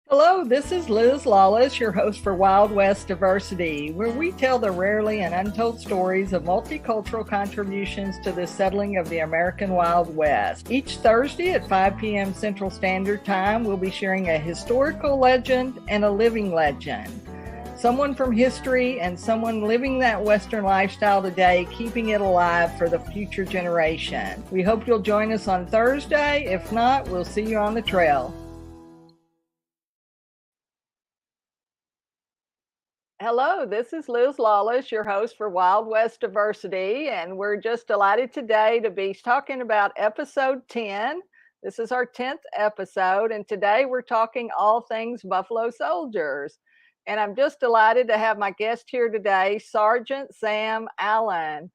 Hello, this is Liz Lawless, your host for Wild West Diversity, where we tell the rarely and untold stories of multicultural contributions to the settling of the American Wild West. Each Thursday at 5 p.m. Central Standard Time, we'll be sharing a historical legend and a living legend. Someone from history and someone living that Western lifestyle today, keeping it alive for the future generation. We hope you'll join us on Thursday. If not, we'll see you on the trail. Hello, this is Liz Lawless, your host for Wild West Diversity, and we're just delighted today to be talking about episode 10. This is our 10th episode, and today we're talking all things Buffalo Soldiers. And I'm just delighted to have my guest here today, Sergeant Sam Allen.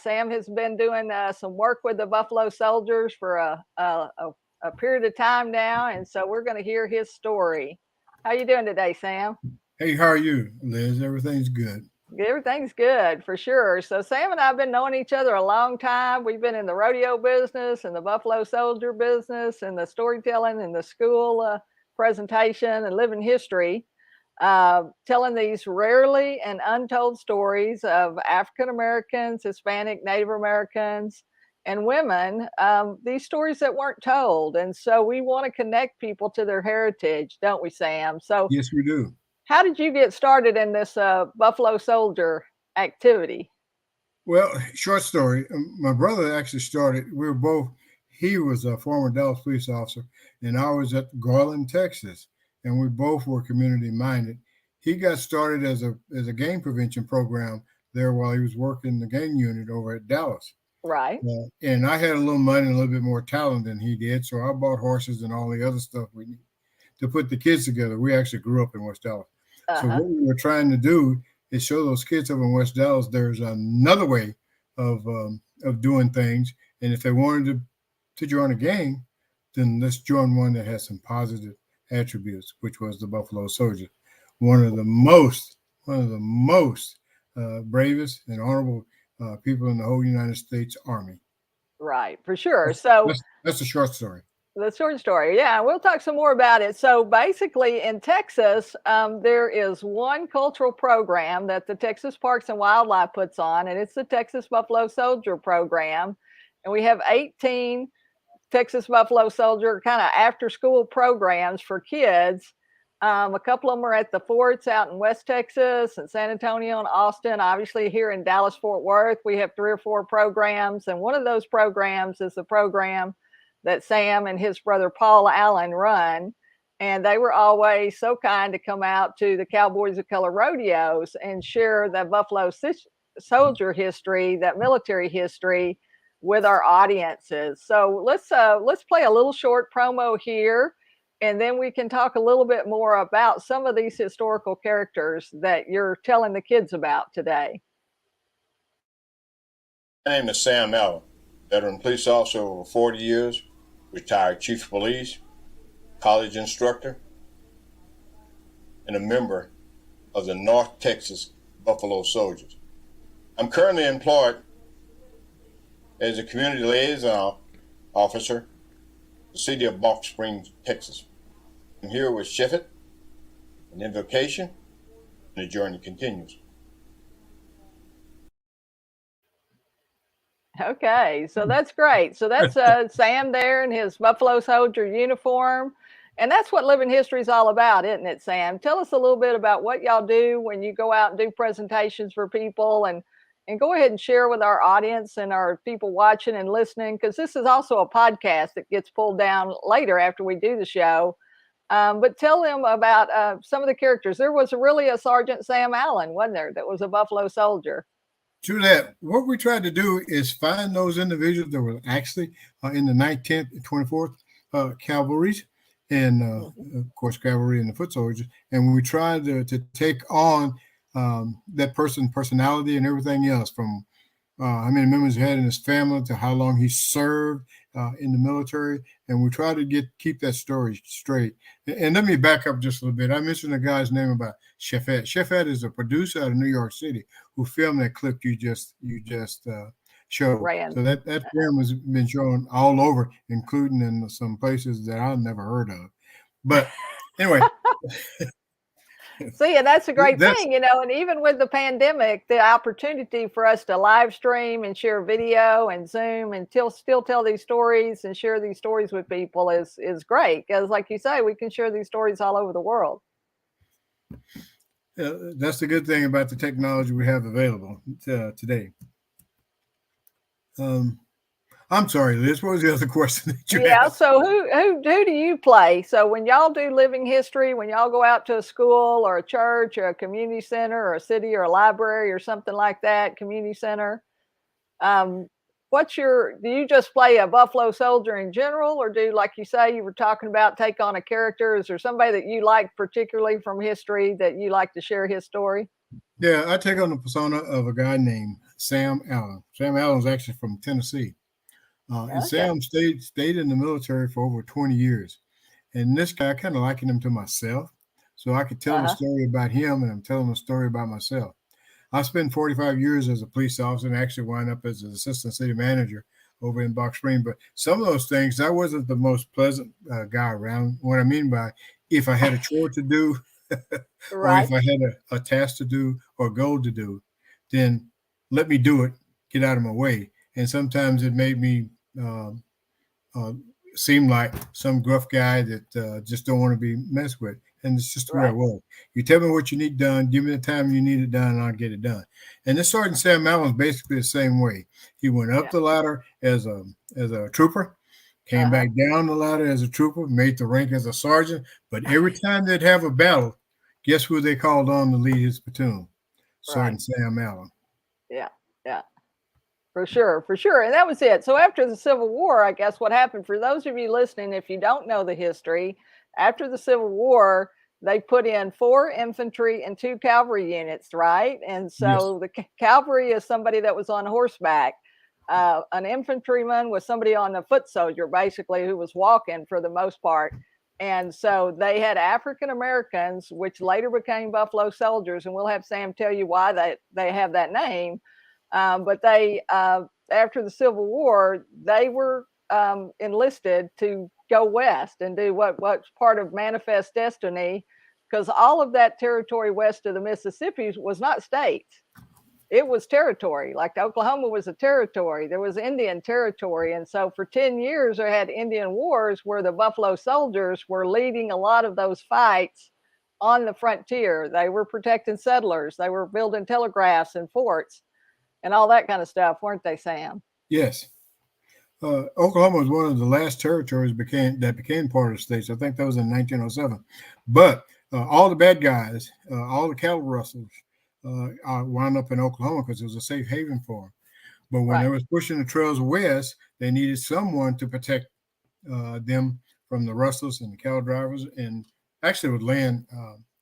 Sam has been doing some work with the Buffalo Soldiers for a period of time now, and so we're going to hear his story. How you doing today, Sam? Hey, how are you, Liz? Everything's good. Everything's good for sure. So Sam and I have been knowing each other a long time. We've been in the rodeo business and the Buffalo Soldier business and the storytelling and the school presentation and living history, telling these rarely and untold stories of African Americans, Hispanic, Native Americans, and women, these stories that weren't told. And so we want to connect people to their heritage, don't we, Sam? So Yes, we do. how did you get started in this Buffalo Soldier activity? Well, short story. My brother actually started. He was a former Dallas police officer, and I was at Garland, Texas, and we both were community minded. He got started as a gang prevention program there while he was working the gang unit over at Dallas. Right. And I had a little money and a little bit more talent than he did, so I bought horses and all the other stuff we need to put the kids together. We actually grew up in West Dallas. So what we were trying to do is show those kids over in West Dallas there's another way of doing things, and if they wanted to join a gang, then let's join one that has some positive attributes, which was the Buffalo Soldier, one of the most bravest and honorable people in the whole United States Army. Right, for sure. So that's a short story. The short story, yeah, we'll talk some more about it. So basically, in Texas, there is one cultural program that the Texas Parks and Wildlife puts on, and it's the Texas Buffalo Soldier program. And we have 18 Texas Buffalo Soldier kind of after-school programs for kids. A couple of them are at the forts out in West Texas and San Antonio and Austin. Obviously, here in Dallas-Fort Worth, we have 3 or 4 programs, and one of those programs is the program that Sam and his brother Paul Allen run. And they were always so kind to come out to the Cowboys of Color rodeos and share the Buffalo Soldier history, that military history, with our audiences. So let's play a little short promo here, and then we can talk a little bit more about some of these historical characters that you're telling the kids about today. My name is Sam Allen, veteran police officer over 40 years, retired chief of police, college instructor, and a member of the North Texas Buffalo Soldiers. I'm currently employed as a community liaison officer in the city of Balch Springs, Texas. I'm here with Sheffet, an invocation, and the journey continues. Okay, so that's great. So that's Sam there in his Buffalo Soldier uniform. And that's what living history is all about, isn't it, Sam? Tell us a little bit about what y'all do when you go out and do presentations for people, and go ahead and share with our audience and our people watching and listening, because this is also a podcast that gets pulled down later after we do the show. But tell them about some of the characters. There was really a Sergeant Sam Allen, wasn't there, that was a Buffalo Soldier? To that, what we tried to do is find those individuals that were actually in the 19th and 24th Cavalries, and of course, cavalry and the foot soldiers. And we tried to take on that person's personality and everything else, from how many members he had in his family to how long he served in the military. And we try to keep that story straight. And let me back up just a little bit. I mentioned a guy's name about Sheffet. Sheffet is a producer out of New York City who filmed that clip you just showed. Right. So that film has been shown all over, including in some places that I've never heard of. But Anyway, See, and that's a great that's thing, and even with the pandemic, the opportunity for us to live stream and share video and Zoom and still tell these stories and share these stories with people is great. Because, like you say, we can share these stories all over the world. that's the good thing about the technology we have available today. I'm sorry, Liz. What was the other question that you Yeah. asked? So who do you play? So when y'all do living history, when y'all go out to a school or a church or a community center or a city or a library or something like that, community center, um, do you just play a Buffalo Soldier in general, or do, like you say, you were talking about, take on a character? Is there somebody that you like particularly from history that you like to share his story? Yeah, I take on the persona of a guy named Sam Allen. Sam Allen is actually from Tennessee. And Okay. Sam stayed in the military for over 20 years. And this guy, I kind of liken him to myself. So I could tell a story about him, and I'm telling a story about myself. I spent 45 years as a police officer and actually wound up as an assistant city manager over in Box Spring. But some of those things, I wasn't the most pleasant guy around. What I mean by, if I had a chore to do, or Right. if I had a task to do or a goal to do, then let me do it, get out of my way. And sometimes it made me seem like some gruff guy that just don't want to be messed with. And it's just the way it was. You tell me what you need done, give me the time you need it done, and I'll get it done. And this Sergeant Sam Allen is basically the same way. He went up the ladder as a trooper, came back down the ladder as a trooper, made the rank as a sergeant. But every time they'd have a battle, guess who they called on to lead his platoon? Sergeant Sam Allen. Yeah, yeah. For sure. And that was it. So after the Civil War, I guess what happened, for those of you listening, if you don't know the history, after the Civil War, they put in 4 infantry and 2 cavalry units, right? And so the cavalry is somebody that was on horseback. An infantryman was somebody on a foot soldier, basically, who was walking for the most part. And so they had African Americans, which later became Buffalo Soldiers, and we'll have Sam tell you why they have that name. But they, after the Civil War, they were enlisted to go west and do what's part of Manifest Destiny, because all of that territory west of the Mississippi was not states. It was territory. Like Oklahoma was a territory. There was Indian territory. And so for 10 years, they had Indian wars where the Buffalo Soldiers were leading a lot of those fights on the frontier. They were protecting settlers. They were building telegraphs and forts and all that kind of stuff, weren't they, Sam? Yes. Oklahoma was one of the last territories that became part of the states. I think that was in 1907. But all the bad guys, all the cattle rustlers, wound up in Oklahoma because it was a safe haven for them. But when they was pushing the trails west, they needed someone to protect them from the rustlers and the cattle drivers, and actually would land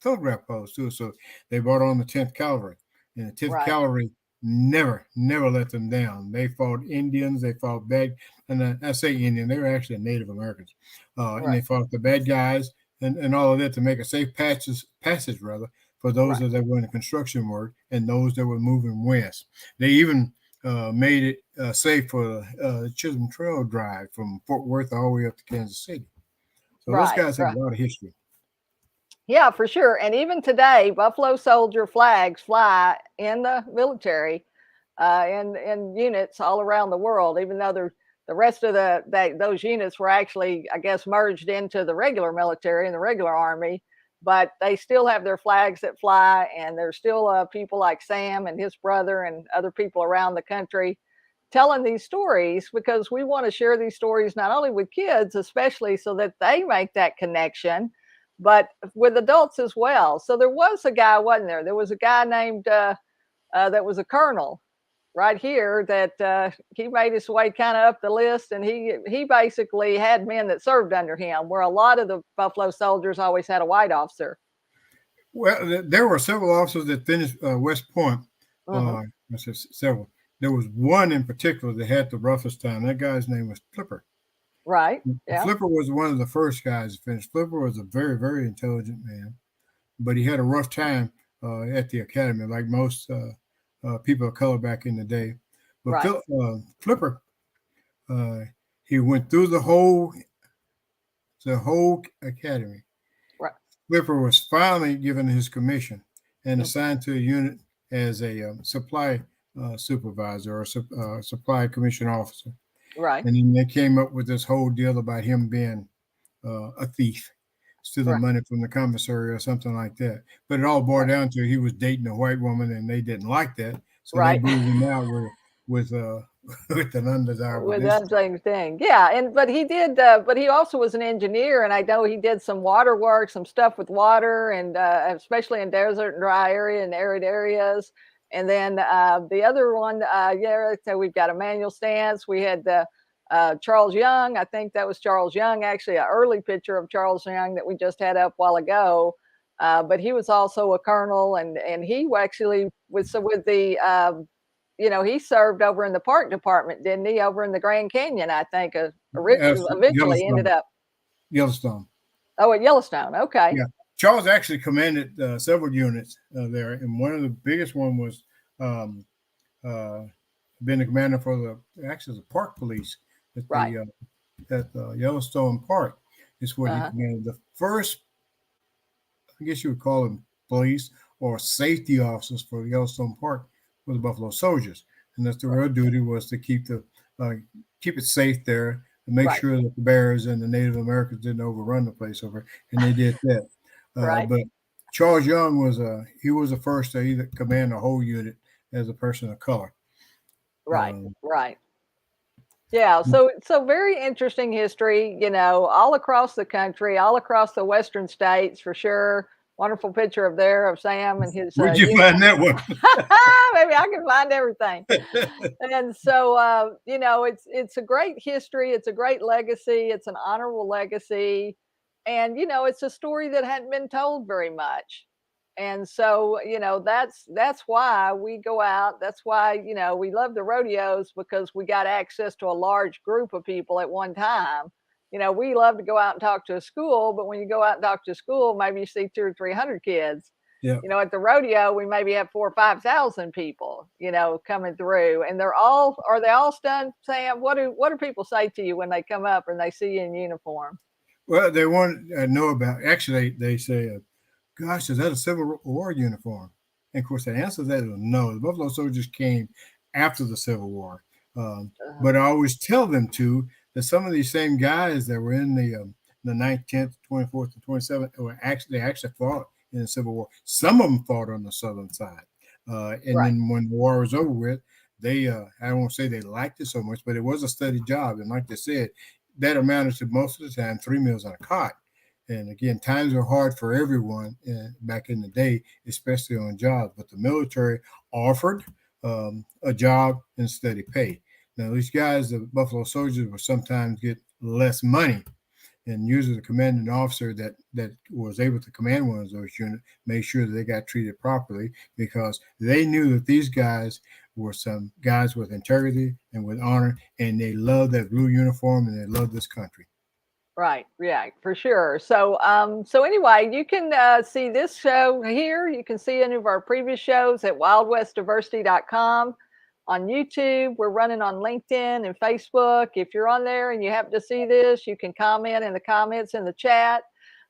telegraph posts too. So they brought on the 10th Cavalry, and the 10th Cavalry never let them down. They fought Indians, they fought bad, and I say Indian, they were actually Native Americans, and they fought the bad guys and all of that to make a safe passage for those that were in the construction work and those that were moving west. They even made it safe for the Chisholm Trail drive from Fort Worth all the way up to Kansas City. So those guys have a lot of history. Yeah, for sure. And even today, Buffalo Soldier flags fly in the military, in units all around the world, even though the rest of those units were actually, I guess, merged into the regular military and the regular army. But they still have their flags that fly, and there's still people like Sam and his brother and other people around the country telling these stories, because we want to share these stories not only with kids, especially so that they make that connection, but with adults as well. So there was a guy, wasn't there? There was a guy named that was a colonel right here that he made his way kind of up the list, and he basically had men that served under him, where a lot of the Buffalo Soldiers always had a white officer. Well, there were several officers that finished West Point. I said several. There was one in particular that had the roughest time. That guy's name was Flipper. Right. Yeah. Flipper was one of the first guys to finish. Flipper was a very, very intelligent man, but he had a rough time at the academy, like most people of color back in the day. But Flipper, he went through the whole academy. Right. Flipper was finally given his commission and assigned to a unit as a supply supervisor or supply commission officer. Right. And then they came up with this whole deal about him being a thief, stealing money from the commissary or something like that. But it all boiled down to he was dating a white woman, and they didn't like that, so they booted him out with with an undesirable with that same thing. Yeah, but he did. But he also was an engineer, and I know he did some water work, some stuff with water, and especially in desert and dry area and arid areas. And then the other one, yeah, so we've got Emmanuel Stance. We had Charles Young. I think that was Charles Young, actually, an early picture of Charles Young that we just had up a while ago. But he was also a colonel, and he actually was with the he served over in the park department, didn't he? Over in the Grand Canyon, I think. Eventually ended up Yellowstone. Oh, at Yellowstone. Okay. Yeah, Charles actually commanded several units there, and one of the biggest one was being the commander for the park police at Yellowstone Park. Is what he commanded. The first, I guess you would call them police or safety officers for Yellowstone Park, for the Buffalo Soldiers, and that's the real duty was to keep it safe there and make sure that the bears and the Native Americans didn't overrun the place over, and they did that. But Charles Young was he was the first to either command a whole unit as a person of color. Right. Yeah, so very interesting history, all across the country, all across the western states for sure. Wonderful picture of Sam and his. Where'd you find that one? Maybe I can find everything. And so, it's a great history. It's a great legacy. It's an honorable legacy. And, it's a story that hadn't been told very much. And so, that's why we go out. That's why, we love the rodeos, because we got access to a large group of people at one time. We love to go out and talk to a school, but when you go out and talk to a school, maybe you see 200 or 300 kids. Yeah. At the rodeo, we maybe have 4,000 or 5,000 people, coming through, and are they all stunned, Sam? What do people say to you when they come up and they see you in uniform? Well, they want to know about. Actually, they say, "Gosh, is that a Civil War uniform?" And of course, the answer to that is no. The Buffalo Soldiers came after the Civil War, but I always tell them that some of these same guys that were in the 9th, 10th, 24th, and 27th were actually fought in the Civil War. Some of them fought on the southern side, and then when the war was over with, they I won't say they liked it so much, but it was a steady job, and like they said, that amounted to most of the time 3 meals on a cot. And again, times were hard for everyone back in the day, especially on jobs. But the military offered a job and steady pay. Now, these guys, the Buffalo Soldiers, will sometimes get less money. And usually the commanding officer that was able to command one of those units made sure that they got treated properly, because they knew that these guys were some guys with integrity and with honor, and they loved that blue uniform and they loved this country. Right. Yeah, for sure. So, anyway, you can see this show here. You can see any of our previous shows at wildwestdiversity.com. On YouTube, we're running on LinkedIn and Facebook. If you're on there and you happen to see this, you can comment in the comments in the chat.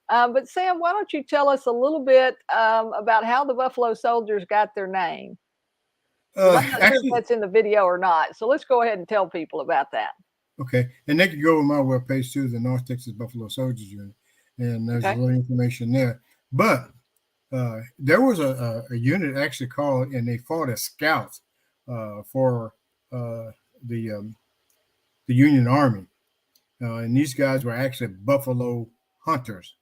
But Sam, why don't you tell us a little bit about how the Buffalo Soldiers got their name? I'm not sure if that's in the video or not. So let's go ahead and tell people about that. Okay, and they can go to my webpage too, the North Texas Buffalo Soldiers Unit, and there's a little information there. But there was a unit actually called, and they fought as scouts for the Union Army, and these guys were actually buffalo hunters.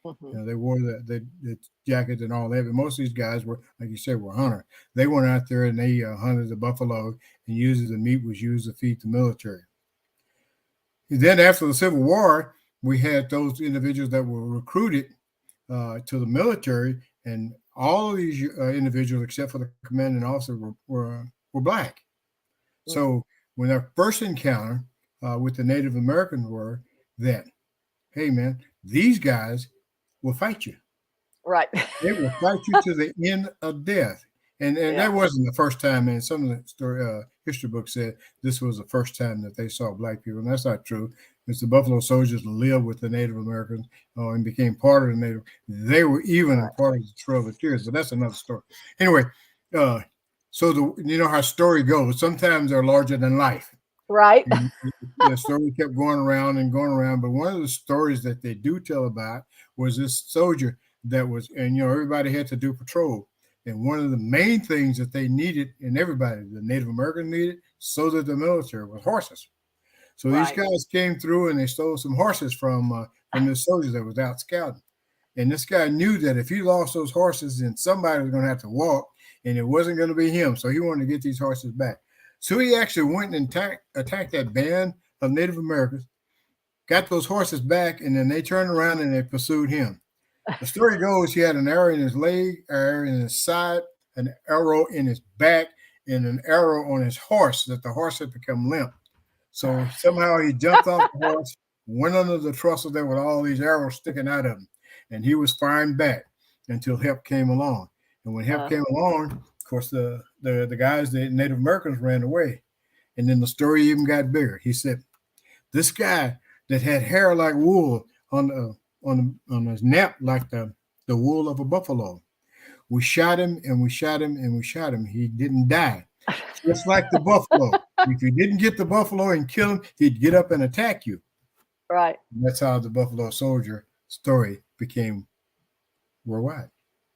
They wore the jackets and all that, but most of these guys were, like you said, were hunters. They went out there and they hunted the buffalo, and usually the meat was used to feed the military. And then after the Civil War, we had those individuals that were recruited to the military, and all of these individuals, except for the commanding officer, were black. So when our first encounter with the Native Americans were that, hey man, these guys will fight you. Right. They will fight you to the end of death. And that wasn't the first time. And some of the story history books said this was the first time that they saw black people, and that's not true. It's the Buffalo Soldiers that lived with the Native Americans and became part of the Native. They were even a part of the Trail of Tears, but that's another story. Anyway, so you know how story goes. Sometimes they're larger than life. Right. And the story kept going around and going around. But one of the stories that they do tell about was this soldier that was, and everybody had to do patrol. And one of the main things that they needed, and everybody, the Native Americans needed, so did the military, was horses. So these guys came through and they stole some horses from the soldiers that was out scouting. And this guy knew that if he lost those horses, then somebody was going to have to walk, and it wasn't going to be him. So he wanted to get these horses back. So he actually went and attacked that band of Native Americans, got those horses back, and then they turned around and they pursued him. The story goes he had an arrow in his leg, an arrow in his side, an arrow in his back, and an arrow on his horse, that the horse had become limp. So somehow he jumped off the horse, went under the trussel there with all these arrows sticking out of him, and he was firing back until help came along. And when help came along, of course, the guys, the Native Americans, ran away. And then the story even got bigger. He said, this guy that had hair like wool on his neck like the wool of a buffalo, we shot him and we shot him and we shot him. He didn't die. Just like the buffalo. If you didn't get the buffalo and kill him, he'd get up and attack you. Right. And that's how the Buffalo Soldier story became worldwide.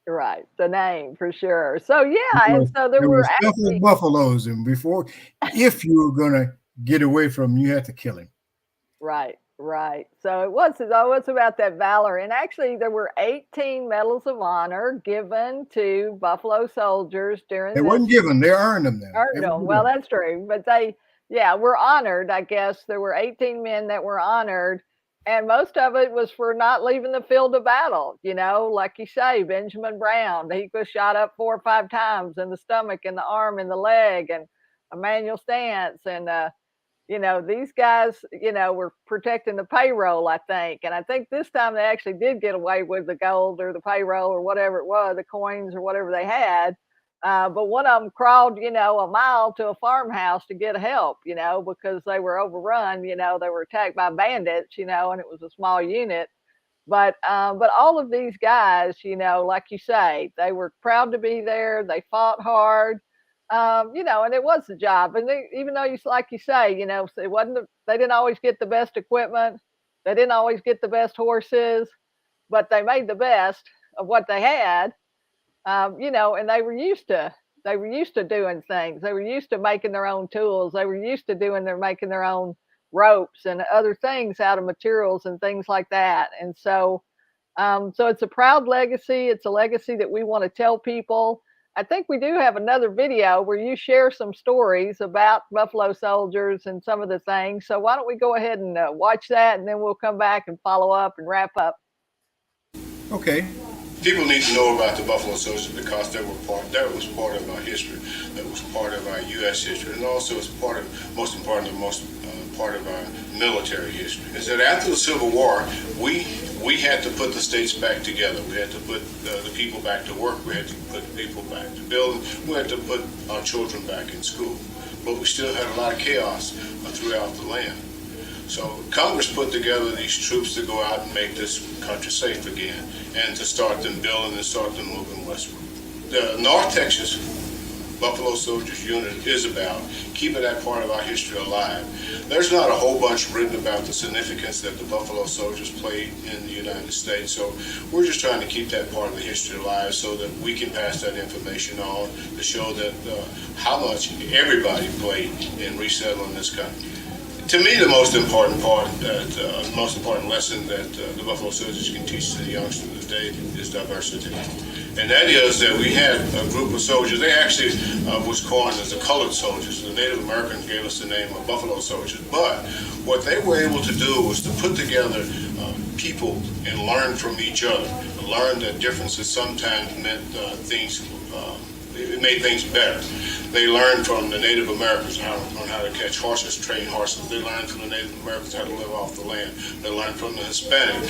Right, the name for sure. So and so there were actually buffaloes, and before, if you were going to get away from him, you had to kill him. Right. So it was about that valor, and actually there were 18 medals of honor given to Buffalo soldiers during. They weren't given; they earned them. Earned them. Well, that's true, but they were honored. I guess there were 18 men that were honored. And most of it was for not leaving the field of battle. Like you say, Benjamin Brown, he was shot up 4 or 5 times in the stomach, in the arm, in the leg, and Emmanuel Stantz. And, these guys, were protecting the payroll, I think. And I think this time they actually did get away with the gold or the payroll or whatever it was, the coins or whatever they had. But one of them crawled, a mile to a farmhouse to get help, because they were overrun, they were attacked by bandits, and it was a small unit. But all of these guys, like you say, they were proud to be there. They fought hard, and it was a job. And even though like you say, it wasn't, they didn't always get the best equipment. They didn't always get the best horses, but they made the best of what they had. And they were used to doing things. They were used to making their own tools. They were used to making their own ropes and other things out of materials and things like that. And so it's a proud legacy. It's a legacy that we want to tell people. I think we do have another video where you share some stories about Buffalo soldiers and some of the things. So why don't we go ahead and watch that, and then we'll come back and follow up and wrap up. Okay. People need to know about the Buffalo Soldiers because that was part of our history, that was part of our U.S. history, and also it's part of our military history. Is that after the Civil War, we had to put the states back together. We had to put the people back to work. We had to put the people back to build. We had to put our children back in school. But we still had a lot of chaos throughout the land. So Congress put together these troops to go out and make this country safe again, and to start them building and start them moving westward. The North Texas Buffalo Soldiers unit is about keeping that part of our history alive. There's not a whole bunch written about the significance that the Buffalo Soldiers played in the United States, so we're just trying to keep that part of the history alive so that we can pass that information on to show that how much everybody played in resettling this country. To me, the most important lesson that the Buffalo Soldiers can teach to the youngsters today is diversity. And that is that we had a group of soldiers. They actually was coined as the colored soldiers. The Native Americans gave us the name of Buffalo Soldiers. But what they were able to do was to put together people and learn from each other. Learn that differences sometimes meant it made things better. They learned from the Native Americans on how to catch horses, train horses. They learned from the Native Americans how to live off the land. They learned from the Hispanic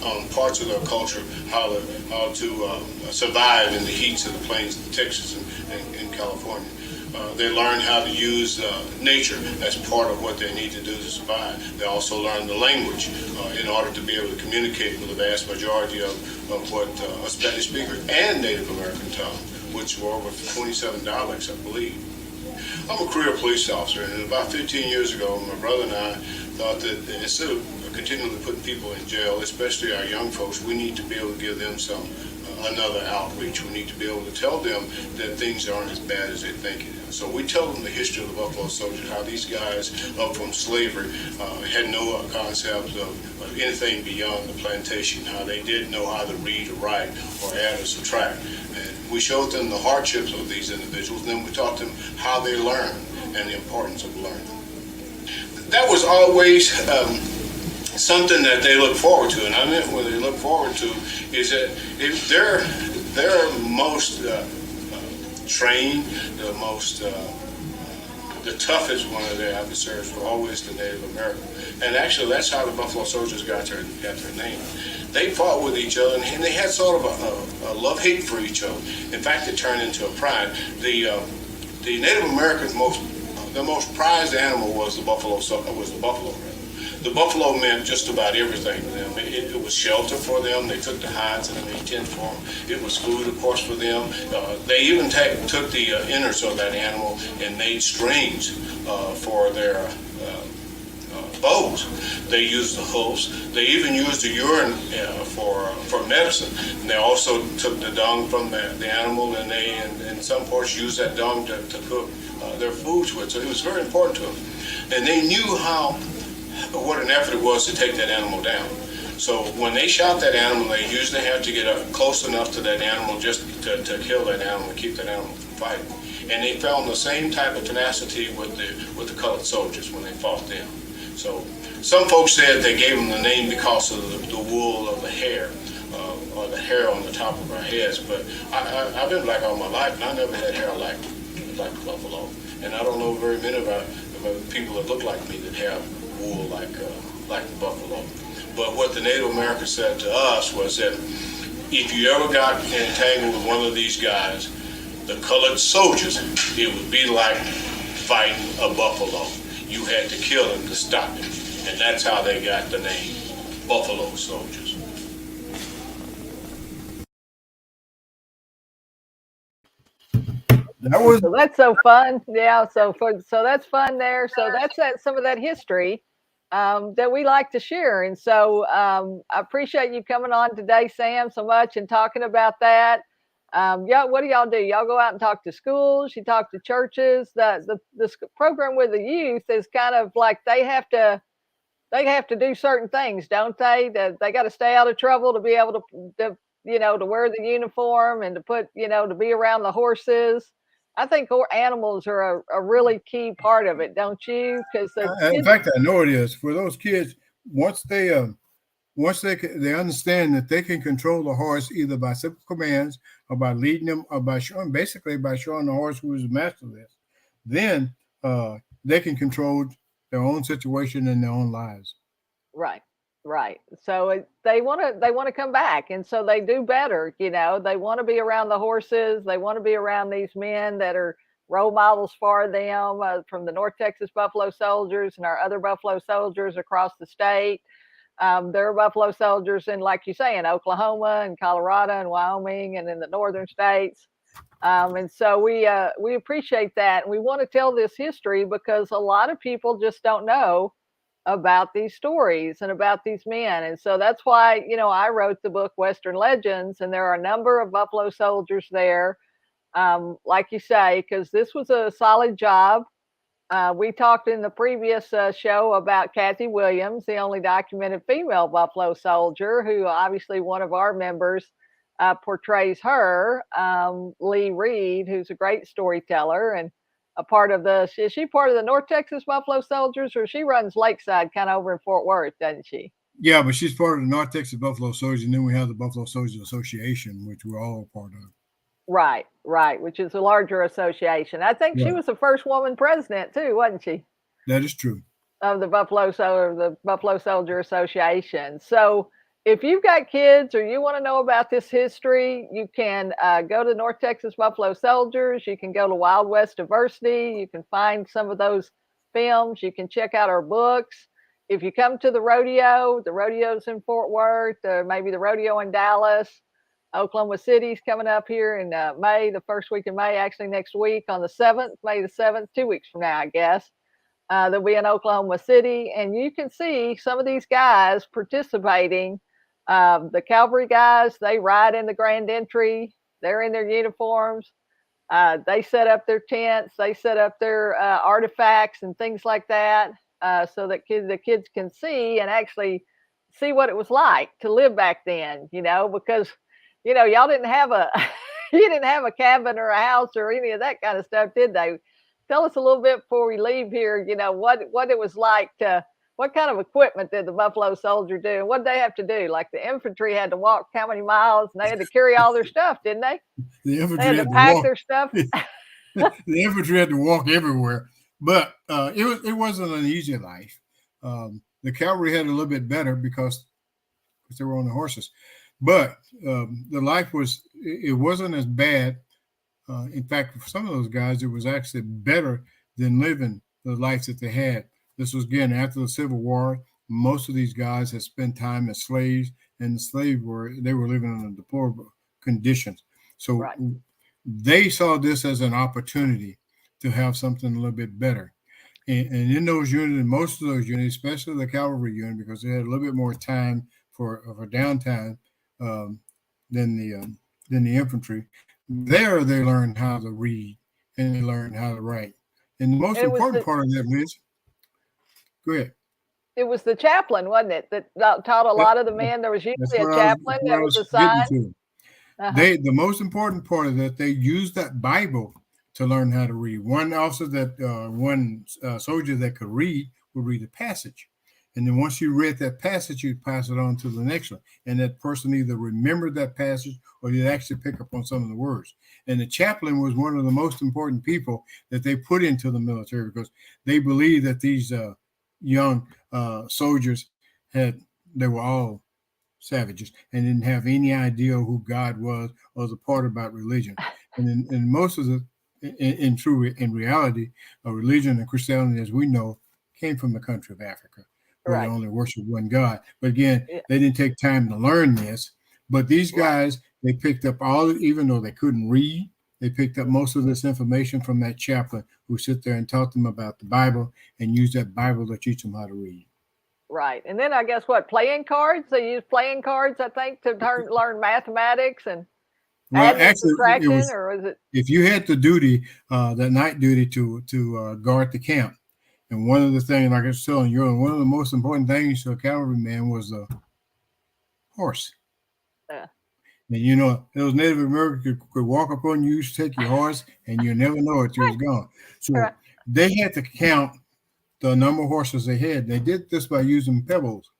on parts of their culture how to survive in the heats of the plains of Texas and California. They learn how to use nature as part of what they need to do to survive. They also learn the language in order to be able to communicate with the vast majority of what a Spanish speaker and Native American tongue, which were over 27 dialects, I believe. I'm a career police officer, and about 15 years ago, my brother and I thought that instead of continually putting people in jail, especially our young folks, we need to be able to give them another outreach. We need to be able to tell them that things aren't as bad as they think it is. So we tell them the history of the Buffalo Soldiers, how these guys from slavery had no concept of anything beyond the plantation, how they didn't know how to read or write or add or subtract. And we showed them the hardships of these individuals, and then we taught them how they learn and the importance of learning. That was always something that they look forward to, and I meant what they look forward to is that if they're most trained, the toughest one of their adversaries were always the Native American, and actually that's how the Buffalo Soldiers got their name. They fought with each other, and they had sort of a love-hate for each other. In fact, it turned into a pride. The Native Americans' most prized animal was the buffalo. The buffalo meant just about everything to them. It was shelter for them. They took the hides and made tents for them. It was food, of course, for them. They even took the innards of that animal and made strings for their bows. They used the hoofs. They even used the urine for medicine. And they also took the dung from the animal, and they, in some parts, used that dung to cook their foods with. So it was very important to them. And they knew what an effort it was to take that animal down. So when they shot that animal, they usually had to get up close enough to that animal just to kill that animal and keep that animal from fighting. And they found the same type of tenacity with the colored soldiers when they fought them. So some folks said they gave them the name because of the wool of the hair, or the hair on the top of our heads. But I've been black all my life, and I never had hair like the buffalo. And I don't know very many of the people that look like me that have wool like the buffalo. But what the Native Americans said to us was that if you ever got entangled with one of these guys, the colored soldiers, it would be like fighting a buffalo. You had to kill him to stop him. And that's how they got the name Buffalo Soldiers. So that's so fun. Yeah, so that's fun there. So that's some of that history that we like to share. And so I appreciate you coming on today, Sam, so much and talking about that. Yeah, what do y'all do? Y'all go out and talk to schools, you talk to churches. The program with the youth is kind of like they have to do certain things, don't they? They got to stay out of trouble to be able to wear the uniform and to be around the horses. I think animals are a really key part of it, don't you? Because in fact, I know it is for those kids. Once they understand that they can control the horse either by simple commands or by leading them or by showing the horse who is the master of this, then they can control their own situation and their own lives. Right. So they want to come back, and so they do better. They want to be around the horses. They want to be around these men that are role models for them, from the North Texas Buffalo Soldiers and our other Buffalo Soldiers across the state. There are Buffalo Soldiers in, like you say, in Oklahoma and Colorado and Wyoming and in the northern states. And so we appreciate that. And we want to tell this history because a lot of people just don't know about these stories and about these men. And so that's why, I wrote the book Western Legends, and there are a number of Buffalo Soldiers there, like you say, because this was a solid job. We talked in the previous show about Kathy Williams, the only documented female Buffalo Soldier, who obviously one of our members portrays her, Lee Reed, who's a great storyteller and a part of is she part of the North Texas Buffalo Soldiers, or she runs Lakeside kind of over in Fort Worth, doesn't she? Yeah, but she's part of the North Texas Buffalo Soldiers, and then we have the Buffalo Soldiers Association, which we're all part of. Right, which is a larger association. I think she was the first woman president too, wasn't she? That is true. Of the Buffalo Soldier Association. So if you've got kids or you want to know about this history, you can go to North Texas Buffalo Soldiers. You can go to Wild West Diversity. You can find some of those films. You can check out our books. If you come to the rodeo's in Fort Worth, maybe the rodeo in Dallas. Oklahoma City's coming up here in May, the first week of May, actually next week on the 7th, May the 7th, 2 weeks from now, I guess. They'll be in Oklahoma City, and you can see some of these guys participating. The cavalry guys, they ride in the grand entry. They're in their uniforms. They set up their tents. They set up their artifacts and things like that, so that the kids can see and actually see what it was like to live back then. Because y'all didn't have a you didn't have a cabin or a house or any of that kind of stuff, did they? Tell us a little bit before we leave here, what it was like what kind of equipment did the Buffalo Soldier do? And what did they have to do? Like the infantry had to walk how many miles, and they had to carry all their stuff, didn't they? The infantry They had to pack their stuff. The infantry had to walk everywhere, but it wasn't an easy life. The cavalry had a little bit better because they were on the horses, but the life wasn't as bad. In fact, for some of those guys, it was actually better than living the life that they had. This was, again, after the Civil War. Most of these guys had spent time as slaves, and the slaves were living under deplorable conditions. So right. They saw this as an opportunity to have something a little bit better. And in those units, most of those units, especially the cavalry unit, because they had a little bit more time for downtime than the infantry. There, they learned how to read and they learned how to write. And the most important part of that, Liz, go ahead. It was the chaplain, wasn't it, that taught a lot of the men? There was usually a chaplain that was assigned. The most important part of that, they used that Bible to learn how to read. One soldier that could read would read a passage. And then once you read that passage, you'd pass it on to the next one. And that person either remembered that passage or you'd actually pick up on some of the words. And the chaplain was one of the most important people that they put into the military because they believed that these young soldiers they were all savages and didn't have any idea who God was or the part about religion. And in most of in reality, religion and Christianity, as we know, came from the country of Africa. Where they only worship one God. But again, they didn't take time to learn this. But these guys, they picked up even though they couldn't read, they picked up most of this information from that chaplain who sit there and taught them about the Bible and used that Bible to teach them how to read. Right. And then I guess playing cards? They use playing cards, I think, to learn mathematics and adding and subtracting, or was it? If you had the duty, that night duty to guard the camp, and one of the things, like I was telling you, one of the most important things to a cavalryman was a horse. Yeah. And those Native Americans could walk up on you, take your horse, and you never know it, you was gone. So they had to count the number of horses they had. They did this by using pebbles.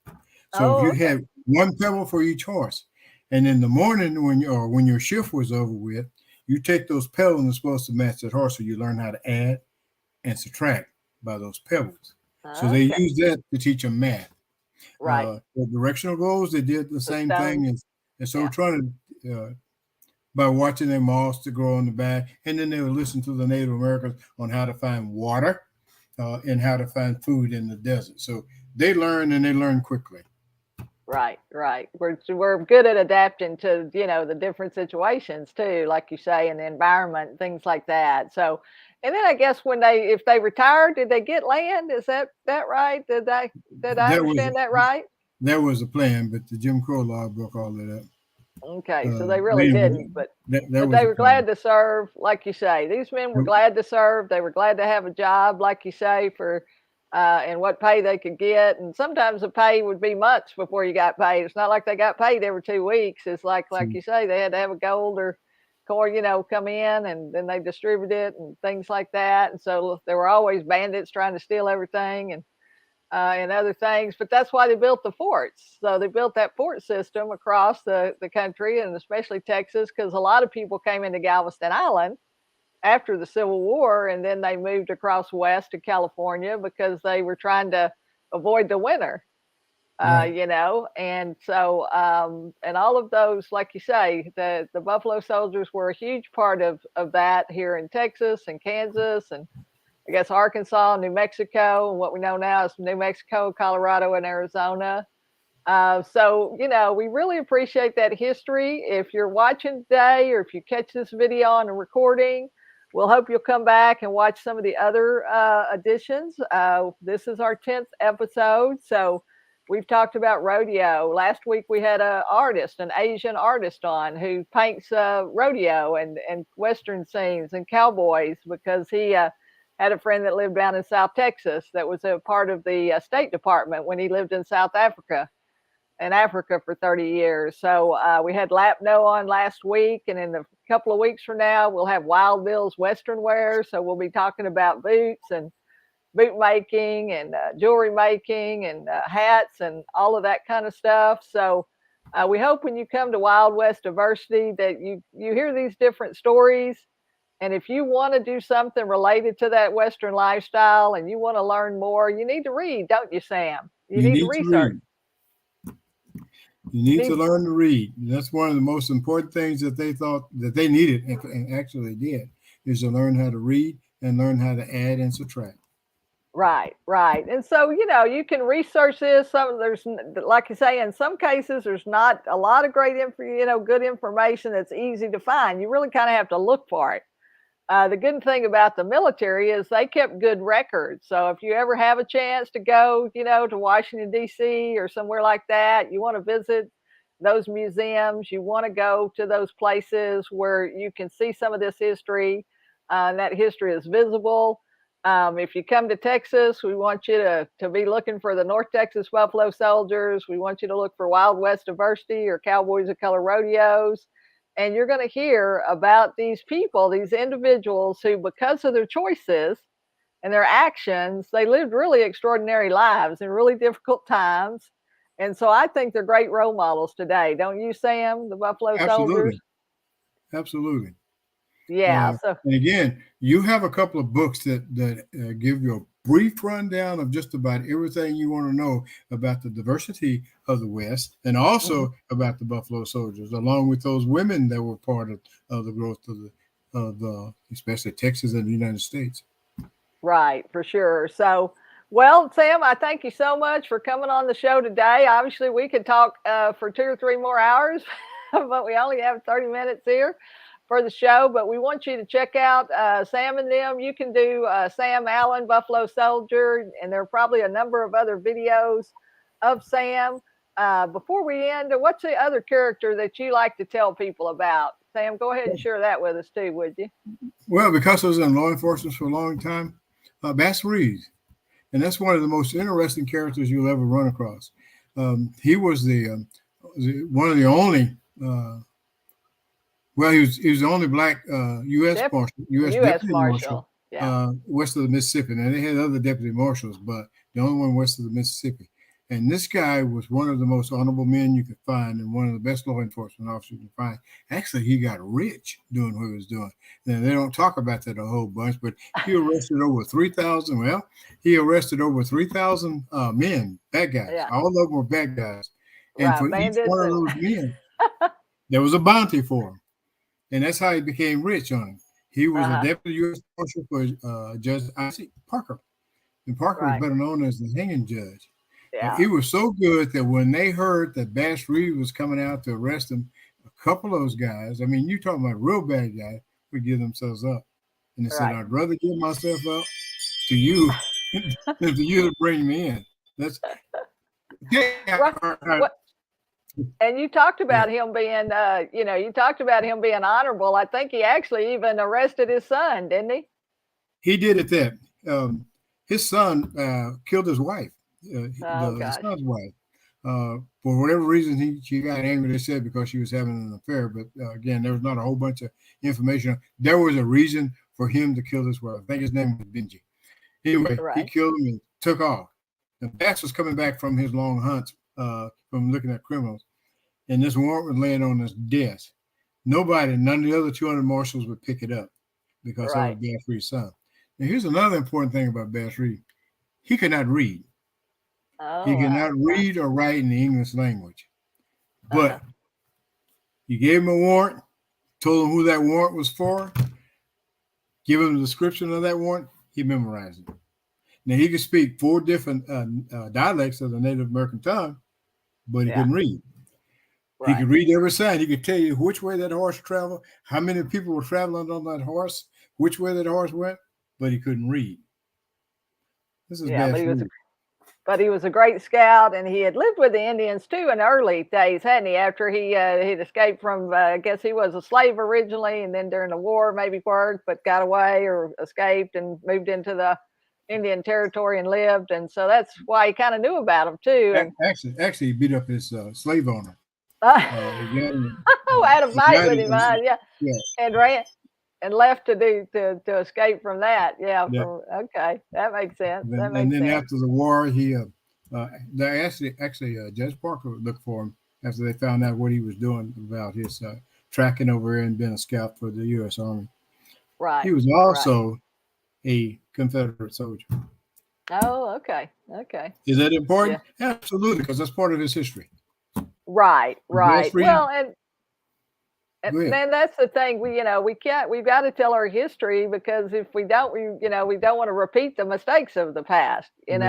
So if you had one pebble for each horse, and in the morning when your shift was over with, you take those pebbles and it's supposed to match that horse, so you learn how to add and subtract by those pebbles. So they used that to teach them math. Right. The directional goals, they did the same thing. And so trying to, by watching their moths to grow on the back, and then they would listen to the Native Americans on how to find water and how to find food in the desert. So they learn and they learn quickly. Right. We're good at adapting to, the different situations too, like you say, in the environment, things like that. So, and then I guess if they retired, did they get land? Is that right? Did I understand that right? That was a plan, but the Jim Crow law broke all that up. Okay, so they really didn't, but they were glad to serve, like you say. These men were glad to serve. They were glad to have a job, like you say, for and what pay they could get. And sometimes the pay would be months before you got paid. It's not like they got paid every 2 weeks. It's like you say, they had to have a gold or coin, come in, and then they distribute it and things like that. And so there were always bandits trying to steal everything and other things. But that's why they built the forts. So they built that fort system across the country, and especially Texas, because a lot of people came into Galveston Island after the Civil War, and then they moved across west to California because they were trying to avoid the winter. Right. And so, and all of those, like you say, the Buffalo Soldiers were a huge part of that here in Texas and Kansas, and I guess Arkansas, New Mexico, and what we know now is New Mexico, Colorado, and Arizona. So, we really appreciate that history. If you're watching today, or if you catch this video on a recording, we'll hope you'll come back and watch some of the other editions. This is our 10th episode. So we've talked about rodeo. Last week we had an Asian artist on who paints rodeo and Western scenes and cowboys, because he had a friend that lived down in South Texas that was a part of the State Department when he lived in South Africa for 30 years. So we had Lapno on last week, and in a couple of weeks from now, we'll have Wild Bill's Western wear. So we'll be talking about boots and boot making and jewelry making and hats and all of that kind of stuff. So we hope when you come to Wild West Diversity that you hear these different stories. And if you want to do something related to that Western lifestyle and you want to learn more, you need to read, don't you, Sam? You need to research. You need to learn to read. That's one of the most important things that they thought that they needed, and actually did, is to learn how to read and learn how to add and subtract. Right. And so, you can research this. There's, like you say, in some cases, there's not a lot of great good information that's easy to find. You really kind of have to look for it. The good thing about the military is they kept good records. So if you ever have a chance to go, to Washington, D.C. or somewhere like that, you want to visit those museums, you want to go to those places where you can see some of this history, and that history is visible. If you come to Texas, we want you to be looking for the North Texas Buffalo Soldiers. We want you to look for Wild West Diversity or Cowboys of Color rodeos. And you're going to hear about these people, these individuals who, because of their choices and their actions, they lived really extraordinary lives in really difficult times. And so I think they're great role models today. Don't you, Sam, the Buffalo Soldiers? Absolutely. Yeah. And again, you have a couple of books that give you a brief rundown of just about everything you want to know about the diversity of the West, and also about the Buffalo Soldiers, along with those women that were part of the growth of the especially Texas and the United States. Right, for sure. So, well, Sam, I thank you so much for coming on the show today. Obviously, we could talk for 2 or 3 more hours, but we only have 30 minutes here for the show. But we want you to check out Sam and them. You can do Sam Allen, Buffalo Soldier, and there are probably a number of other videos of Sam. Before we end, what's the other character that you like to tell people about? Sam, go ahead and share that with us too, would you? Well, because I was in law enforcement for a long time, Bass Reeves. And that's one of the most interesting characters you'll ever run across. He was one of the only he was the only black U.S. Deputy Marshal west of the Mississippi. Now, they had other deputy marshals, but the only one west of the Mississippi. And this guy was one of the most honorable men you could find, and one of the best law enforcement officers you can find. Actually, he got rich doing what he was doing. Now, they don't talk about that a whole bunch, but he arrested over 3,000. Well, he arrested over 3,000 men, bad guys. Yeah. All of them were bad guys. And for each one of those men, there was a bounty for him. And that's how he became rich on him. He was a deputy U.S. Marshal for Judge Isaac Parker. And Parker was better known as the hanging judge. Yeah. It was so good that when they heard that Bass Reeves was coming out to arrest him, a couple of those guys, I mean, you're talking about real bad guys, would give themselves up. And they said, I'd rather give myself up to you than for you to bring me in. That's And you talked about him being, honorable. I think he actually even arrested his son, didn't he? He did at that. His son killed his wife. The son's wife. For whatever reason, she got angry, they said, because she was having an affair. But again, there was not a whole bunch of information. There was a reason for him to kill his wife. I think his name was Benji. Anyway, he killed him and took off. And Bass was coming back from his long hunts from looking at criminals. And this warrant was laying on his desk. None of the other 200 marshals would pick it up because that was Bass Reeves' son. Now, here's another important thing about Bass Reeves. He could not read. Oh, He could not read or write in the English language. But you gave him a warrant, told him who that warrant was for, give him the description of that warrant, he memorized it. Now, he could speak 4 different dialects of the Native American tongue, but he couldn't read. Right. He could read every sign. He could tell you which way that horse traveled, how many people were traveling on that horse, which way that horse went, but he couldn't read. This is bad. But he was a great scout, and he had lived with the Indians too in the early days, hadn't he? After he'd escaped from, I guess he was a slave originally, and then during the war maybe worked, but got away or escaped and moved into the Indian territory and lived, and so that's why he kind of knew about them too. And actually, he beat up his slave owner. Had a fight with him, and ran and left to escape from that. Okay, that makes sense. And then after the war, he they actually Judge Parker looked for him after they found out what he was doing about his tracking over here and being a scout for the U.S. Army. Right. He was also a Confederate soldier. Oh, okay. Is that important? Yeah. Absolutely, because that's part of his history. Right. Well, and then that's the thing. We've got to tell our history, because if we don't, we don't want to repeat the mistakes of the past, and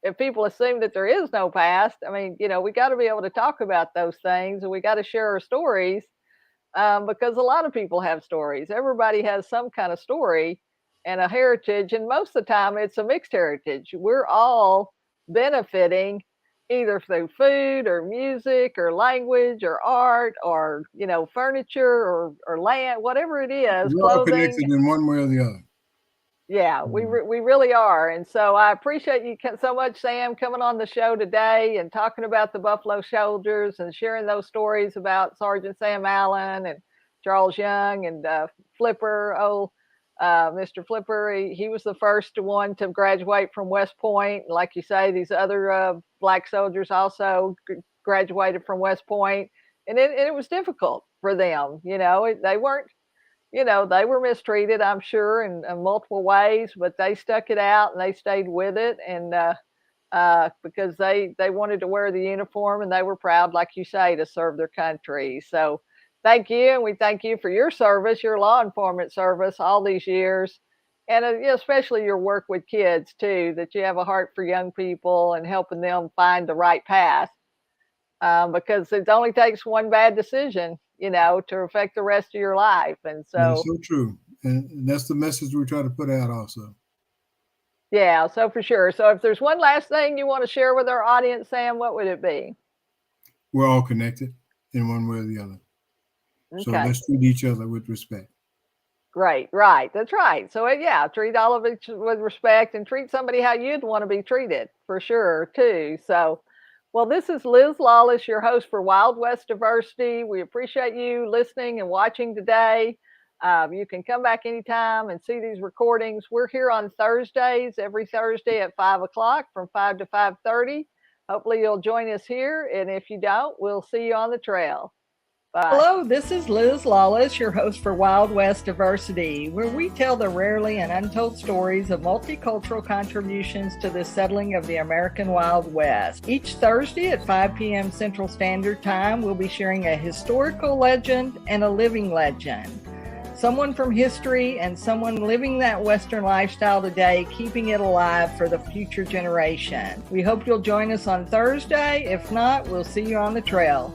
if people assume that there is no past, I mean, we got to be able to talk about those things, and we got to share our stories, because a lot of people have stories. Everybody has some kind of story and a heritage, and most of the time it's a mixed heritage. We're all benefiting either through food or music or language or art or furniture or land, whatever it is. We're all connected in one way or the other. Yeah, we really are. And so I appreciate you so much, Sam, coming on the show today and talking about the Buffalo Soldiers and sharing those stories about Sergeant Sam Allen and Charles Young and Flipper. Mr. Flipper, he was the first one to graduate from West Point. Like you say, these other Black soldiers also graduated from West Point, and it was difficult for them. They weren't, they were mistreated, I'm sure, in multiple ways, but they stuck it out and they stayed with it, and because they wanted to wear the uniform, and they were proud, like you say, to serve their country. So thank you, and we thank you for your service, your law enforcement service, all these years, and especially your work with kids too. That you have a heart for young people and helping them find the right path, because it only takes one bad decision, to affect the rest of your life. And so that's so true, and that's the message we try to put out also. Yeah, so for sure. So if there's one last thing you want to share with our audience, Sam, what would it be? We're all connected in one way or the other. Okay. So let's treat each other with respect. Great. Right. That's right. So treat all of it with respect, and treat somebody how you'd want to be treated, for sure, too. So, well, this is Liz Lawless, your host for Wild West Diversity. We appreciate you listening and watching today. You can come back anytime and see these recordings. We're here on Thursdays, every Thursday at 5:00 from 5 to 5:30. Hopefully you'll join us here. And if you don't, we'll see you on the trail. Bye. Hello, this is Liz Lawless, your host for Wild West Diversity, where we tell the rarely and untold stories of multicultural contributions to the settling of the American Wild West. Each Thursday at 5 p.m. Central Standard Time, we'll be sharing a historical legend and a living legend. Someone from history and someone living that Western lifestyle today, keeping it alive for the future generation. We hope you'll join us on Thursday. If not, we'll see you on the trail.